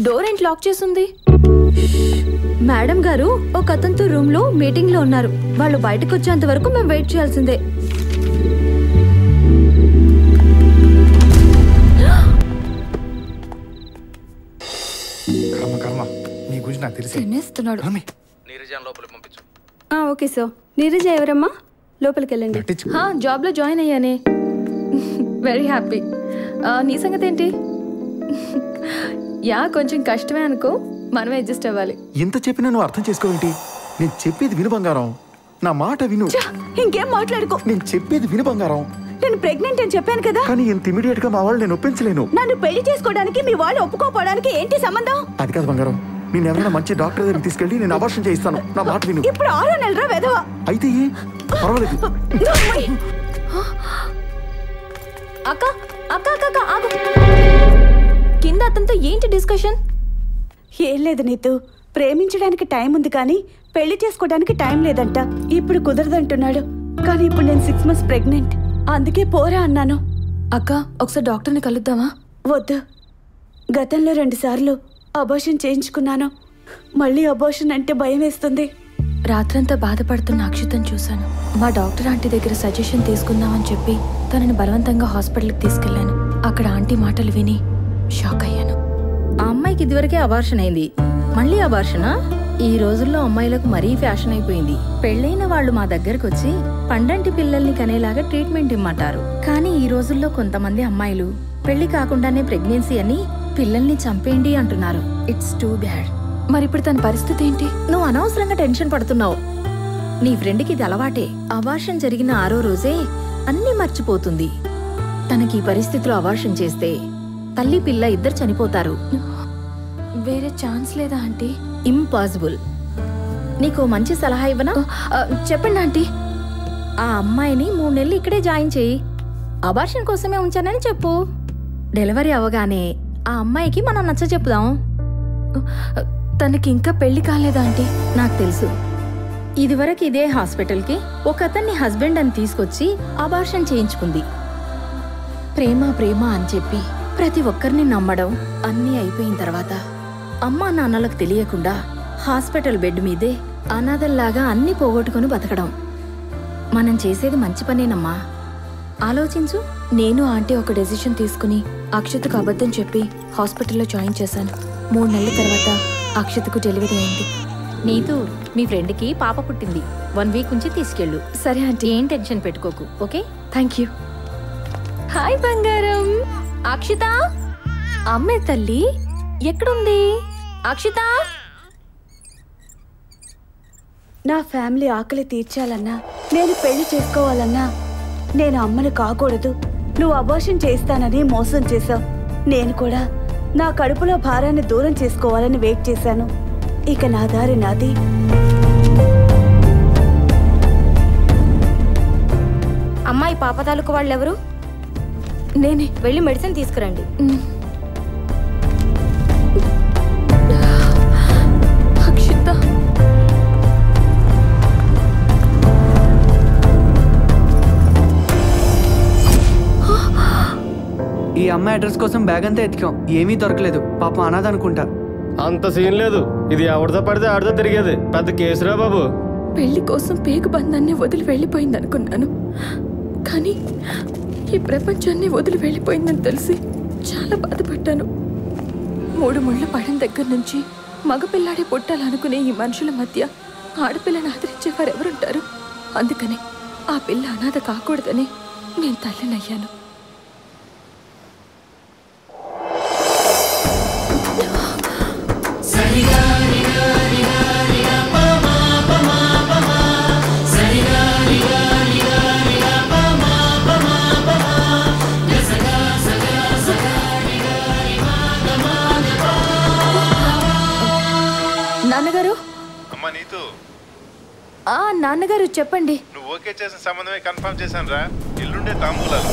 Door ఏంటి lock చేసింది? Madam గారు ఒక అతనితో రూమ్ లో మీటింగ్ లో ఉన్నారు. వాళ్ళు బయటకు వచ్చేంత వరకు మేము వెయిట్ చేయాల్సిందే. నీ గురించి నాకు తెలిసి తినేస్తున్నాడు. Okay sir. నీరజ ఎవరమ్మా? లోపలికి వెళ్ళండి. జాబ్ లో జాయిన్ అయ్యానే. Very happy. నీ సంగతి ఏంటి? కొంచెం కష్టమే అనుకో, మనమే అడ్జస్ట్ అవ్వాలి. ఎంత చెప్పినా నువ్వు అర్థం చేసుకోవేంటి? నేను చెప్పేది విను బంగారం, నా మాట విను. ఇంకేం మాట్లాడుకో. నేను చెప్పేది విను బంగారం. నేను ప్రెగ్నెంట్ అని చెప్పాను కదా. కానీ ఇంత ఇమిడియట్ గా మా వాళ్ళు నేను ఒప్పించలేను. నన్ను పెళ్లి చేసుకోవడానికి మీ వాళ్ళు ఒప్పుకోపోవడానికి ఏంటి సంబంధం? అది కాదు బంగారం, నేను ఎవరైనా మంచి డాక్టర్ దగ్గరికి తీసుకెళ్ళి నేను అబార్షన్ చేయిస్తాను. నా మాట విను. ఇప్పుడు 6 నెలరా వెధవ. అయితే పర్వాలేదు. అక్క అక్క అక్క ఆగు. కింద అతనితో ఏంటి డిస్కషన్? ఏం లేదు నీతు, ప్రేమించడానికి టైం ఉంది కానీ పెళ్లి చేసుకోవడానికి టైం లేదంట. ఇప్పుడు కుదరదంటున్నాడు. కానీ ఇప్పుడు నేను 6 months ప్రెగ్నెంట్, అందుకే పోరా అన్నాను. అక్క ఒకసారి డాక్టర్ని కలుద్దామా? వద్దు. గతంలో 2 సార్లు అబార్షన్ చేయించుకున్నాను. మళ్ళీ అబార్షన్ అంటే భయం వేస్తుంది. రాత్రంతా బాధపడుతున్న అక్షితను చూశాను. మా డాక్టర్ ఆంటీ దగ్గర సజెషన్ తీసుకుందామని చెప్పి తనని బలవంతంగా హాస్పిటల్కి తీసుకెళ్లాను. అక్కడ ఆంటీ మాటలు విని షాక్ అయ్యాను. ఆ అమ్మాయికి ఇదివరకే అబార్షన్ అయింది, మళ్ళీ అబార్షనా? ఈ రోజుల్లో అమ్మాయిలకు మరీ ఫ్యాషన్ అయిపోయింది. పెళ్ళైన వాళ్ళు మా దగ్గరకు వచ్చి పండంటి పిల్లల్ని కనేలాగా ట్రీట్మెంట్ ఇమ్మంటారు. కానీ ఈ రోజుల్లో కొంతమంది అమ్మాయిలు పెళ్లి కాకుండానే ప్రెగ్నెన్సీ అని పిల్లల్ని చంపేయండి అంటున్నారు. It's too bad. మరి ఇప్పుడు తన పరిస్థితి ఏంటి? నువ్వు అనవసరంగా టెన్షన్ పడుతున్నావు. నీ ఫ్రెండ్కి ఇది అలవాటే. అబార్షన్ జరిగిన 6వ రోజే అన్నీ మర్చిపోతుంది. తనకి ఈ పరిస్థితిలో అబార్షన్ చేస్తే తల్లి పిల్ల ఇద్దరు చనిపోతారు. వేరే ఛాన్స్ లేదా ఆంటీ? ఇంపాసిబుల్. నీకు మంచి సలహా ఇవ్వనా? చెప్పండి ఆంటీ. ఆ అమ్మాయిని 3 నెలలు ఇక్కడే జాయిన్ చేయి. అబార్షన్ కోసమే ఉంచానని చెప్పు. డెలివరీ అవగానే ఆ అమ్మాయికి మనం నచ్చ చెప్పుదాం. తనకి ఇంకా పెళ్లి కాలేదా ఆంటీ? నాకు తెలుసు. ఇదివరకు ఇదే హాస్పిటల్కి ఒక అతన్ని హస్బెండ్ అని తీసుకొచ్చి అబార్షన్ చేయించుకుంది. ప్రేమ ప్రేమ అని చెప్పి ప్రతి ఒక్కరిని నమ్మడం అన్నీ అయిపోయిన తర్వాత అమ్మా నాన్నలకు తెలియకుండా హాస్పిటల్ బెడ్ మీదే అనాథల్లాగా అన్నీ పోగొట్టుకుని బతకడం. మనం చేసేది మంచి పనేనమ్మా, ఆలోచించు. నేను ఆంటీ ఒక డెసిషన్ తీసుకుని అక్షతకు అబద్ధం చెప్పి హాస్పిటల్లో జాయిన్ చేశాను. 3 నెలల తర్వాత అక్షతకు డెలివరీ అయింది. నీతూ, మీ ఫ్రెండ్కి పాప పుట్టింది. 1 వీక్ నుంచి తీసుకెళ్ళు. సరే ఆంటీ. ఏం టెన్షన్ పెట్టుకోకు, ఓకే? Thank you. హాయ్ బంగారం. అక్షిత, అమ్మే తల్లి ఎక్కడుంది? అక్షిత, నా ఫ్యామిలీ ఆకలి తీర్చాలన్నా, నేను పెళ్లి చేసుకోవాలన్నా నేను అమ్మను కాకూడదు. నువ్వు అబార్షన్ చేస్తానని మోసం చేశావు. నేను కూడా నా కడుపులో భారాన్ని దూరం చేసుకోవాలని వెయిట్ చేశాను. ఇక నా దారి నాది. అమ్మాయి పాప తాలూకు వాళ్ళెవరు? నేనే. వెళ్ళి మెడిసిన్ తీసుకురండి. అక్షిత, ఈ అమ్మాయి అడ్రస్ కోసం బ్యాగ్ అంతా ఎతికాం, ఏమీ దొరకలేదు. పాపం అనాథ అనుకుంటా. అంత సీన్ లేదు. ఇది ఎవరితో పడితే ఆడితో తిరిగేది. పెద్ద కేసురా బాబు. పెళ్లి కోసం పేగు బంధాన్ని వదిలి వెళ్ళిపోయింది అనుకున్నాను, కానీ ఈ ప్రపంచాన్ని వదిలి వెళ్ళిపోయిందని తెలిసి చాలా బాధపడ్డాను. 3 ముళ్ళు పడిన దగ్గర నుంచి మగపిల్లాడే పుట్టాలనుకునే ఈ మనుషుల మధ్య ఆడపిల్లని ఆదరించేవారు ఎవరుంటారు? అందుకని ఆ పిల్ల అనాథ కాకూడదని నేను తల్లినయ్యాను. నాన్నగారు. అమ్మా నీతు. నాన్నగారు చెప్పండి. నువ్వు ఓకే చేసిన సంబంధమే కన్ఫర్మ్ చేశాను రా. ఎల్లుండే తాంబూలాలు.